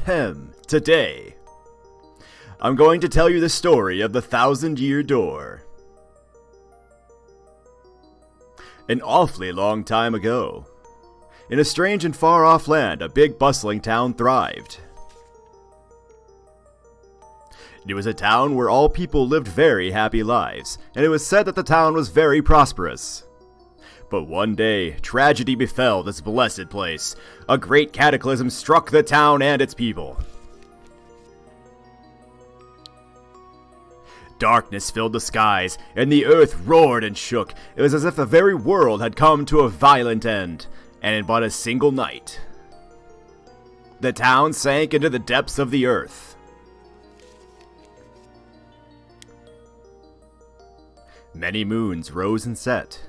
Today, I'm going to tell you the story of the 1,000-Year Door. An awfully long time ago, in a strange and far-off land, a big bustling town thrived. It was a town where all people lived very happy lives, and it was said that the town was very prosperous. But one day, tragedy befell this blessed place. A great cataclysm struck the town and its people. Darkness filled the skies, and the earth roared and shook. It was as if the very world had come to a violent end, and in but a single night, the town sank into the depths of the earth. Many moons rose and set.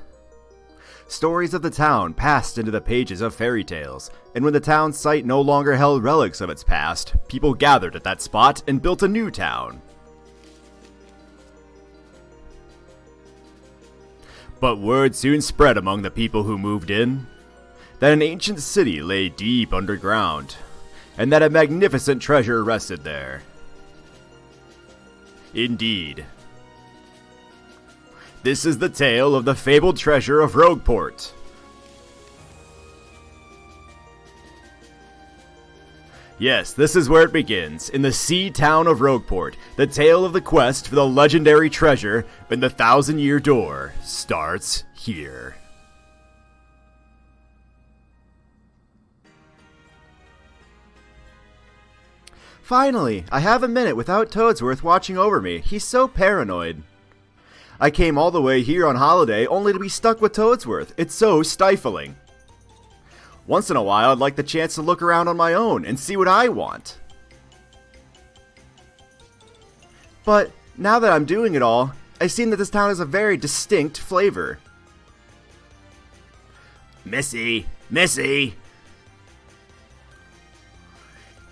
Stories of the town passed into the pages of fairy tales, and when the town's site no longer held relics of its past, people gathered at that spot and built a new town. But word soon spread among the people who moved in that an ancient city lay deep underground, and that a magnificent treasure rested there. Indeed, this is the tale of the fabled treasure of Rogueport. Yes, this is where it begins, in the sea town of Rogueport. The tale of the quest for the legendary treasure in the 1,000-Year Door starts here. Finally, I have a minute without Toadsworth watching over me. He's so paranoid. I came all the way here on holiday only to be stuck with Toadsworth. It's so stifling. Once in a while, I'd like the chance to look around on my own and see what I want. But now that I'm doing it all, I've seen that this town has a very distinct flavor. Missy! Missy!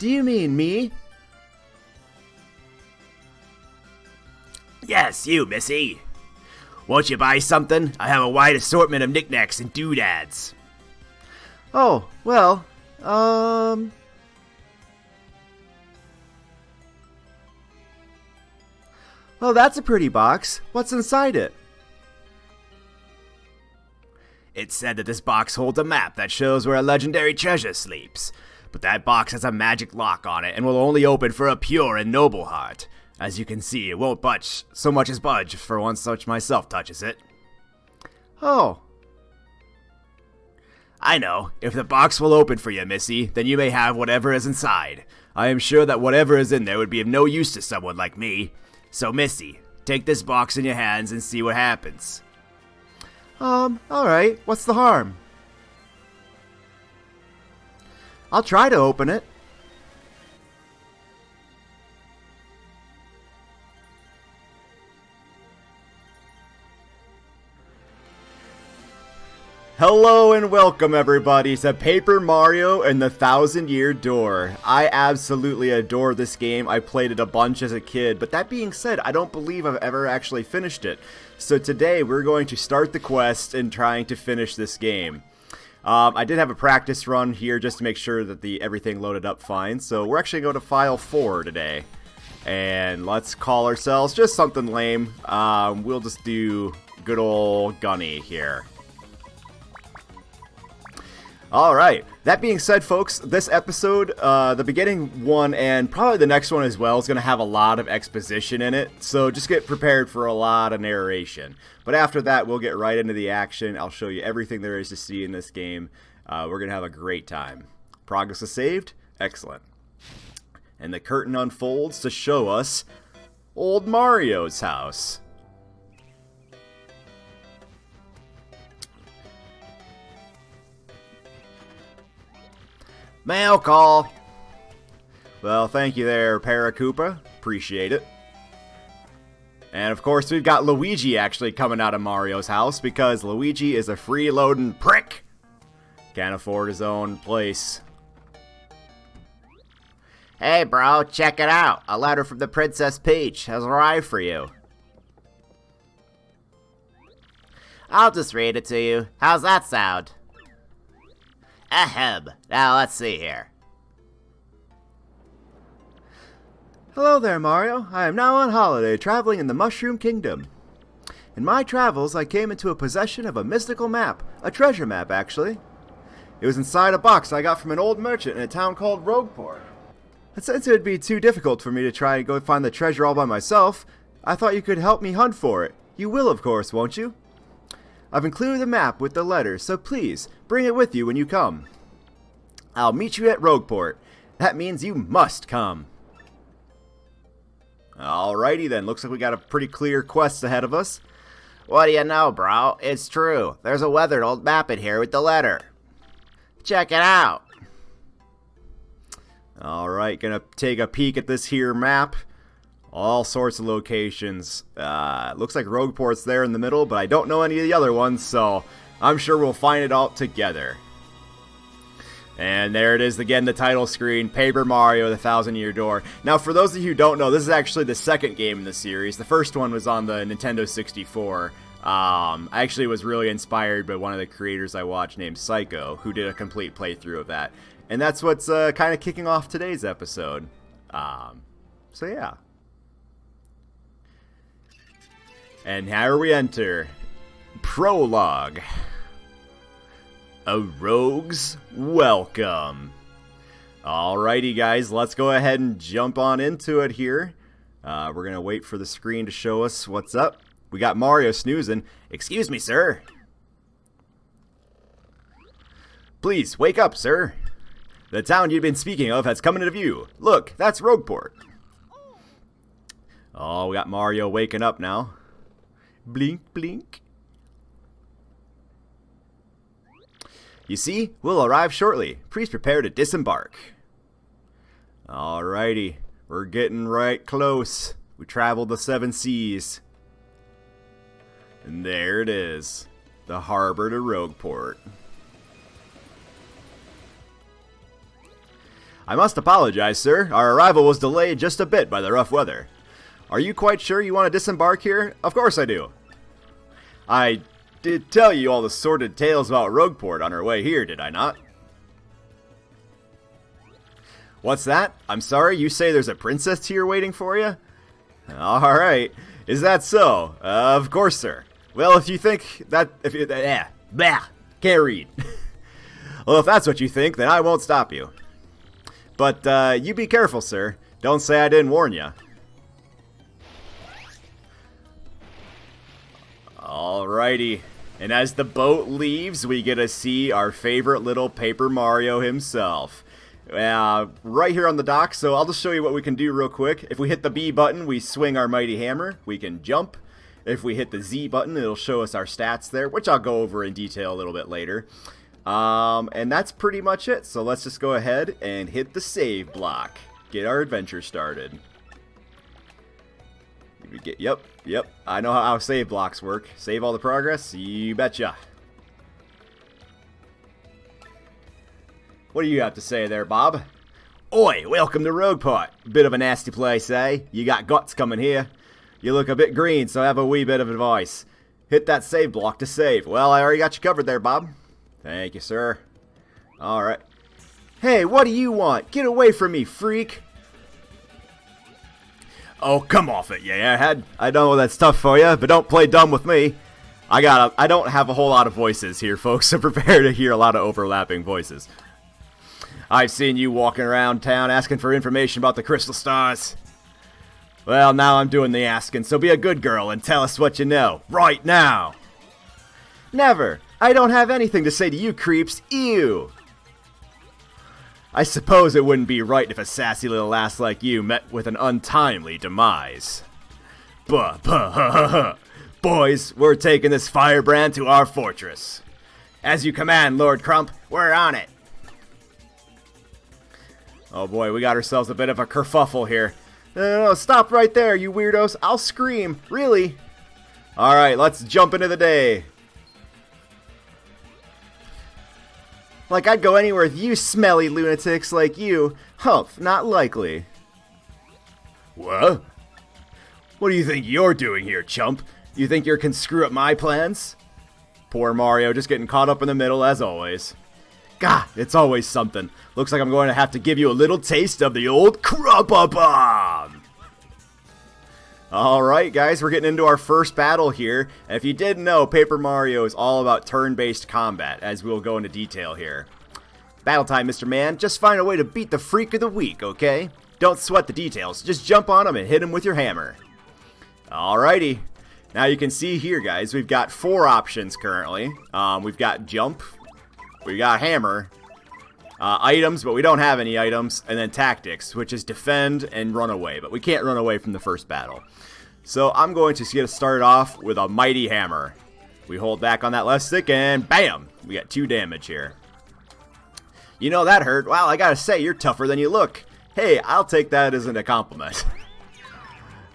Do you mean me? Yes, you, Missy. Won't you buy something? I have a wide assortment of knickknacks and doodads. Oh, well, Oh, that's a pretty box. What's inside it? It's said that this box holds a map that shows where a legendary treasure sleeps. But that box has a magic lock on it and will only open for a pure and noble heart. As you can see, it won't budge so much as budge for one such myself touches it. Oh. I know. If the box will open for you, Missy, then you may have whatever is inside. I am sure that whatever is in there would be of no use to someone like me. So, Missy, take this box in your hands and see what happens. Alright. What's the harm? I'll try to open it. Hello and welcome everybody to Paper Mario and the 1,000-Year Door. I absolutely adore this game. I played it a bunch as a kid, but that being said, I don't believe I've ever actually finished it. So today we're going to start the quest and trying to finish this game. I did have a practice run here just to make sure that everything loaded up fine. So we're actually going to file 4 today. And let's call ourselves just something lame. We'll just do good old Gunny here. Alright, that being said folks, this episode, the beginning one and probably the next one as well is going to have a lot of exposition in it, so just get prepared for a lot of narration. But after that, we'll get right into the action. I'll show you everything there is to see in this game. We're going to have a great time. Progress is saved? Excellent. And the curtain unfolds to show us old Mario's house. Mail call. Well, thank you there, Paracoopa. Appreciate it. And of course, we've got Luigi actually coming out of Mario's house because Luigi is a freeloading prick. Can't afford his own place. Hey, bro, check it out. A letter from the Princess Peach has arrived for you. I'll just read it to you. How's that sound? Ahem. Now let's see here. Hello there, Mario. I am now on holiday, traveling in the Mushroom Kingdom. In my travels, I came into a possession of a mystical map. A treasure map, actually. It was inside a box I got from an old merchant in a town called Rogueport. And since it would be too difficult for me to try and go find the treasure all by myself, I thought you could help me hunt for it. You will, of course, won't you? I've included the map with the letters, so please, bring it with you when you come. I'll meet you at Rogueport. That means you must come. Alrighty then, looks like we got a pretty clear quest ahead of us. What do you know, bro? It's true. There's a weathered old map in here with the letter. Check it out. Alright, gonna take a peek at this here map. All sorts of locations. Looks like Rogueport's there in the middle, but I don't know any of the other ones, so I'm sure we'll find it all together. And there it is again, the title screen, Paper Mario, the Thousand-Year Door. Now, for those of you who don't know, this is actually the second game in the series. The first one was on the Nintendo 64. I actually was really inspired by one of the creators I watched named Psycho, who did a complete playthrough of that. And that's what's kind of kicking off today's episode. So yeah. And here we enter. Prologue. A Rogue's Welcome. Alrighty guys, let's go ahead and jump on into it here. We're going to wait for the screen to show us what's up. We got Mario snoozing. Excuse me, sir. Please, wake up, sir. The town you've been speaking of has come into view. Look, that's Rogueport. Oh, we got Mario waking up now. Blink, blink. You see, we'll arrive shortly. Please prepare to disembark. Alrighty, we're getting right close. We traveled the 7 seas. And there it is. The harbor to Rogueport. I must apologize, sir. Our arrival was delayed just a bit by the rough weather. Are you quite sure you want to disembark here? Of course I do. I did tell you all the sordid tales about Rogueport on our way here, did I not? What's that? I'm sorry, you say there's a princess here waiting for you? Alright, is that so? Of course, sir. Well, if you think that... can't read. Well, if that's what you think, then I won't stop you. But, you be careful, sir. Don't say I didn't warn you. Alrighty. And as the boat leaves, we get to see our favorite little Paper Mario himself. Right here on the dock, so I'll just show you what we can do real quick. If we hit the B button, we swing our mighty hammer. We can jump. If we hit the Z button, it'll show us our stats there, which I'll go over in detail a little bit later. And that's pretty much it. So let's just go ahead and hit the save block. Get our adventure started. Yep. I know how save blocks work. Save all the progress? You betcha. What do you have to say there, Bob? Oi, welcome to Rogueport. Bit of a nasty place, eh? You got guts coming here. You look a bit green, so I have a wee bit of advice. Hit that save block to save. Well, I already got you covered there, Bob. Thank you, sir. Alright. Hey, what do you want? Get away from me, freak! Oh, come off it, you airhead. I know that's tough for you, but don't play dumb with me. I don't have a whole lot of voices here, folks, so prepare to hear a lot of overlapping voices. I've seen you walking around town asking for information about the crystal stars. Well, now I'm doing the asking, so be a good girl and tell us what you know, right now. Never. I don't have anything to say to you creeps. Ew. I suppose it wouldn't be right if a sassy little lass like you met with an untimely demise. Boys, we're taking this firebrand to our fortress. As you command, Lord Crump, we're on it. Oh boy, we got ourselves a bit of a kerfuffle here. No, stop right there, you weirdos. I'll scream. Really? Alright, let's jump into the day. Like I'd go anywhere with you smelly lunatics like you. Humph, not likely. What? What do you think you're doing here, chump? You think you can screw up my plans? Poor Mario, just getting caught up in the middle as always. God, it's always something. Looks like I'm going to have to give you a little taste of the old Crumpa Bomb. Alright guys, we're getting into our first battle here. And if you didn't know, Paper Mario is all about turn-based combat, as we'll go into detail here. Battle time, Mr. Man. Just find a way to beat the freak of the week, okay? Don't sweat the details. Just jump on him and hit him with your hammer. Alrighty. Now you can see here, guys, we've got 4 options currently. We've got jump, we got hammer, items, but we don't have any items, and then tactics, which is defend and run away, but we can't run away from the first battle. So I'm going to get us started off with a mighty hammer. We hold back on that left stick, and bam! We got 2 damage here. You know that hurt. Wow, I gotta say, you're tougher than you look. Hey, I'll take that as a compliment.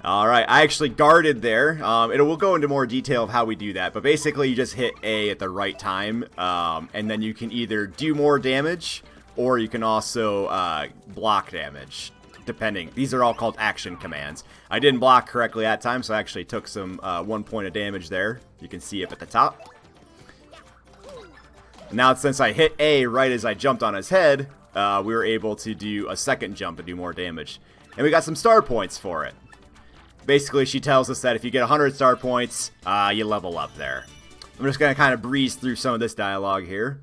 Alright, I actually guarded there. We'll go into more detail of how we do that, but basically you just hit A at the right time, and then you can either do more damage, or you can also block damage, depending. These are all called action commands. I didn't block correctly that time, so I actually took some 1 point of damage there. You can see it at the top. Now, since I hit A right as I jumped on his head, we were able to do a second jump and do more damage. And we got some star points for it. Basically, she tells us that if you get 100 star points, you level up there. I'm just going to kind of breeze through some of this dialogue here.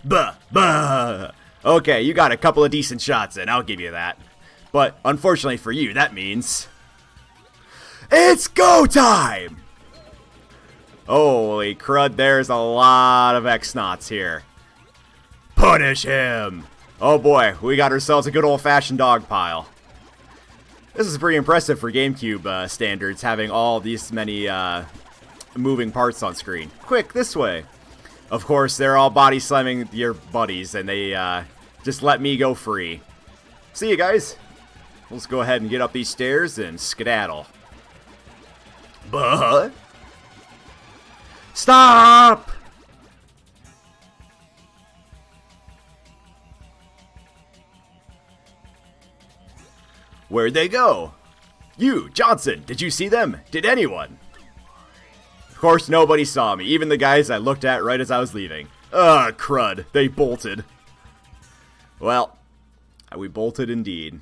Buh, buh. Okay, you got a couple of decent shots in, I'll give you that. But, unfortunately for you, that means... it's go time! Holy crud, there's a lot of X-Knots here. Punish him! Oh boy, we got ourselves a good old-fashioned dog pile. This is pretty impressive for GameCube standards, having all these many moving parts on screen. Quick, this way! Of course, they're all body slamming your buddies, and they just let me go free. See you guys! Let's go ahead and get up these stairs and skedaddle. But... stop! Where'd they go? You, Johnson, did you see them? Did anyone? Of course, nobody saw me, even the guys I looked at right as I was leaving. Ugh, crud, they bolted. Well, we bolted indeed.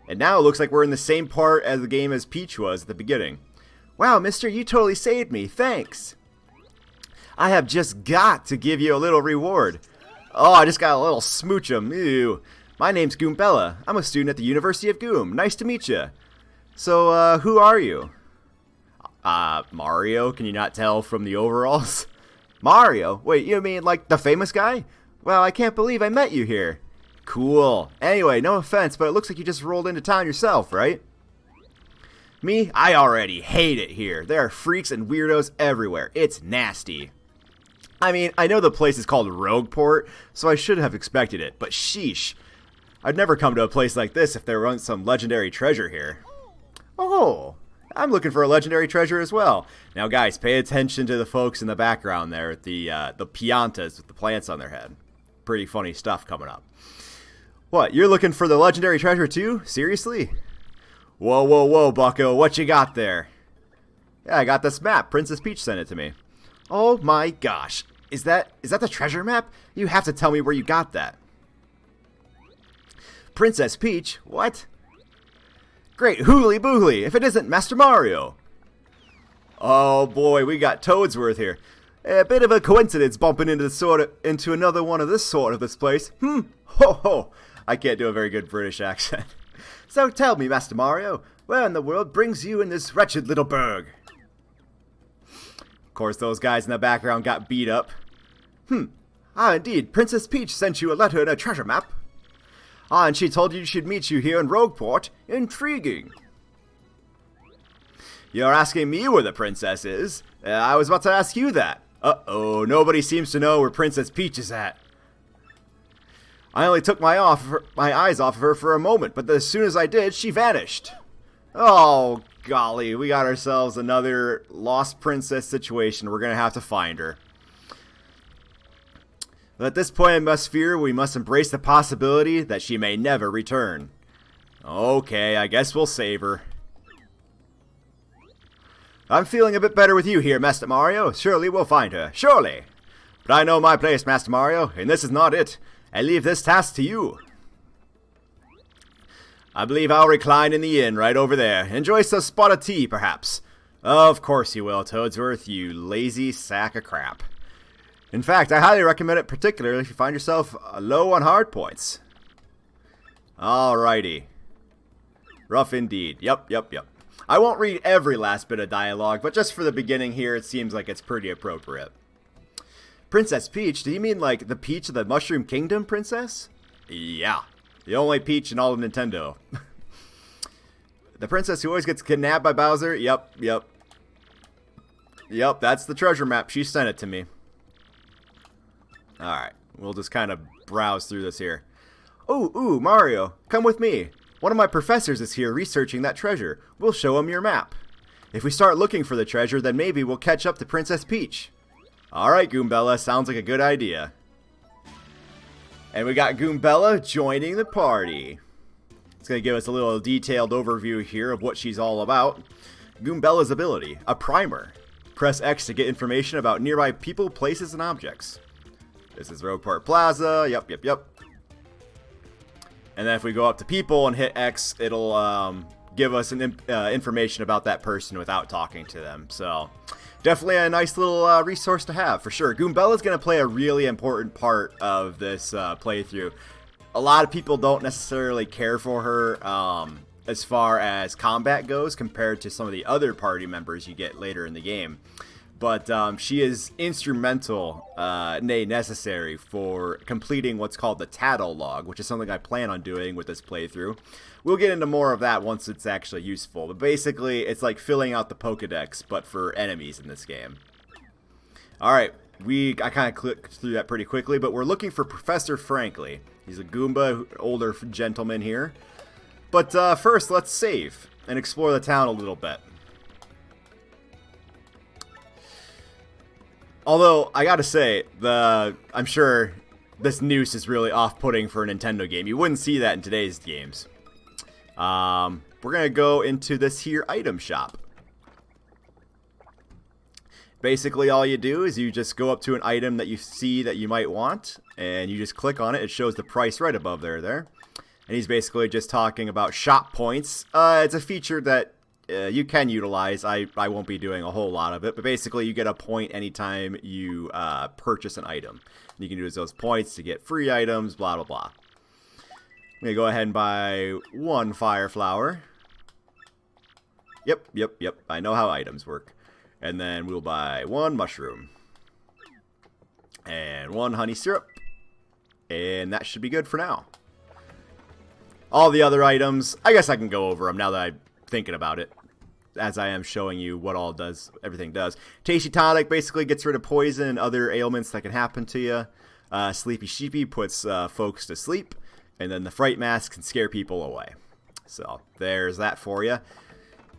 And now it looks like we're in the same part as the game as Peach was at the beginning. Wow, mister, you totally saved me, thanks. I have just got to give you a little reward. Oh, I just got a little smoochum. Ew. My name's Goombella. I'm a student at the University of Goom. Nice to meet you. So, who are you? Mario? Can you not tell from the overalls? Mario? Wait, you mean like the famous guy? Well, I can't believe I met you here. Cool. Anyway, no offense, but it looks like you just rolled into town yourself, right? Me? I already hate it here. There are freaks and weirdos everywhere. It's nasty. I mean, I know the place is called Rogueport, so I should have expected it, but sheesh. I'd never come to a place like this if there wasn't some legendary treasure here. Oh, I'm looking for a legendary treasure as well. Now guys, pay attention to the folks in the background there, the piantas with the plants on their head. Pretty funny stuff coming up. What, you're looking for the legendary treasure too? Seriously? Whoa, whoa, whoa, bucko, what you got there? Yeah, I got this map. Princess Peach sent it to me. Oh my gosh. Is that the treasure map? You have to tell me where you got that. Princess Peach? What? Great hooly booly, if it isn't Master Mario. Oh boy, we got Toadsworth here. A bit of a coincidence bumping into another one of this place. Ho ho. I can't do a very good British accent. So tell me, Master Mario, where in the world brings you in this wretched little burg? Of course, those guys in the background got beat up. Ah, indeed, Princess Peach sent you a letter and a treasure map. Ah, and she told you she'd meet you here in Rogueport. Intriguing. You're asking me where the princess is? I was about to ask you that. Uh-oh, nobody seems to know where Princess Peach is at. I only took my eyes off of her for a moment, but as soon as I did, she vanished. Oh, golly, we got ourselves another lost princess situation. We're going to have to find her. But at this point in Mussphere, we must embrace the possibility that she may never return. Okay, I guess we'll save her. I'm feeling a bit better with you here, Master Mario. Surely we'll find her. Surely. But I know my place, Master Mario, and this is not it. I leave this task to you. I believe I'll recline in the inn right over there. Enjoy some spot of tea, perhaps. Of course you will, Toadsworth, you lazy sack of crap. In fact, I highly recommend it, particularly if you find yourself low on hard points. Alrighty. Rough indeed. Yep. I won't read every last bit of dialogue, but just for the beginning here, it seems like it's pretty appropriate. Princess Peach? Do you mean like the Peach of the Mushroom Kingdom, Princess? Yeah. The only Peach in all of Nintendo. The princess who always gets kidnapped by Bowser? Yep, that's the treasure map. She sent it to me. Alright, we'll just kind of browse through this here. Ooh, Mario, come with me. One of my professors is here researching that treasure. We'll show him your map. If we start looking for the treasure, then maybe we'll catch up to Princess Peach. Alright, Goombella, sounds like a good idea. And we got Goombella joining the party. It's going to give us a little detailed overview here of what she's all about. Goombella's ability, a primer. Press X to get information about nearby people, places, and objects. This is Rogueport Plaza. Yep. And then if we go up to people and hit X, it'll give us information about that person without talking to them. So definitely a nice little resource to have, for sure. Goombella's going to play a really important part of this playthrough. A lot of people don't necessarily care for her as far as combat goes compared to some of the other party members you get later in the game. But she is instrumental, nay necessary, for completing what's called the Tattle Log, which is something I plan on doing with this playthrough. We'll get into more of that once it's actually useful. But basically, it's like filling out the Pokedex, but for enemies in this game. Alright, I kind of clicked through that pretty quickly, but we're looking for Professor Frankly. He's a Goomba, older gentleman here. But first, let's save and explore the town a little bit. Although, I gotta say, I'm sure this noose is really off-putting for a Nintendo game. You wouldn't see that in today's games. We're gonna go into this here item shop. Basically, all you do is you just go up to an item that you see that you might want, and you just click on it. It shows the price right above there. And he's basically just talking about shop points. It's a feature that you can utilize. I won't be doing a whole lot of it, but basically you get a point anytime you purchase an item. You can use those points to get free items, blah, blah, blah. I'm going to go ahead and buy one fire flower. Yep. I know how items work. And then we'll buy one mushroom. And one honey syrup. And that should be good for now. All the other items, I guess I can go over them now that I'm thinking about it, as I am showing you what everything does. Tasty Tonic basically gets rid of poison and other ailments that can happen to you. Sleepy Sheepy puts folks to sleep. And then the Fright Mask can scare people away. So there's that for you.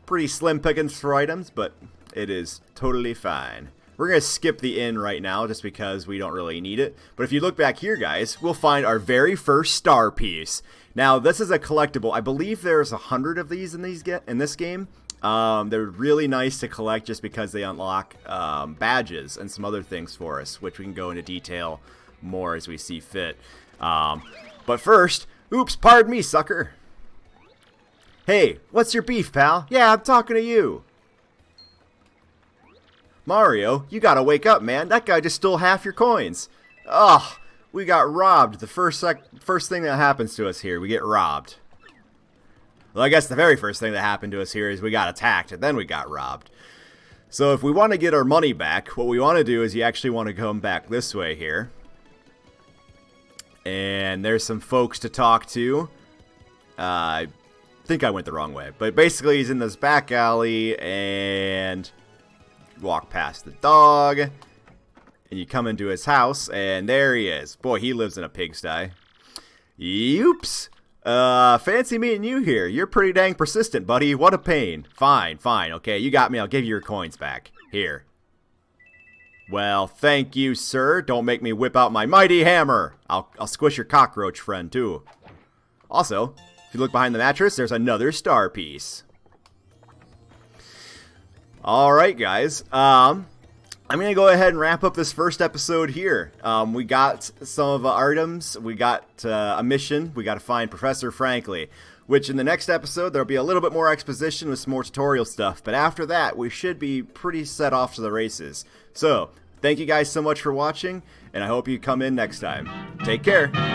Pretty slim pickings for items, but it is totally fine. We're going to skip the inn right now just because we don't really need it. But if you look back here, guys, we'll find our very first star piece. Now, this is a collectible. I believe there's 100 of these in this game. They're really nice to collect just because they unlock badges and some other things for us, which we can go into detail more as we see fit. But first, oops, pardon me, sucker. Hey, what's your beef, pal? Yeah, I'm talking to you. Mario, you gotta wake up, man. That guy just stole half your coins. Ugh, we got robbed. The first thing that happens to us here, we get robbed. Well, I guess the very first thing that happened to us here is we got attacked, and then we got robbed. So if we want to get our money back, what we want to do is you actually want to come back this way here. And there's some folks to talk to. I think I went the wrong way. But basically, he's in this back alley, and walk past the dog, and you come into his house, and there he is. Boy, he lives in a pigsty. Oops. Fancy meeting you here. You're pretty dang persistent, buddy. What a pain. Fine. Okay, you got me. I'll give you your coins back. Here. Well, thank you, sir. Don't make me whip out my mighty hammer. I'll squish your cockroach friend, too. Also, if you look behind the mattress, there's another star piece. Alright, guys. I'm going to go ahead and wrap up this first episode here. We got some of the items. We got a mission. We got to find Professor Frankly. which in the next episode, there'll be a little bit more exposition with some more tutorial stuff, but after that, we should be pretty set off to the races. So, thank you guys so much for watching, and I hope you come in next time. Take care!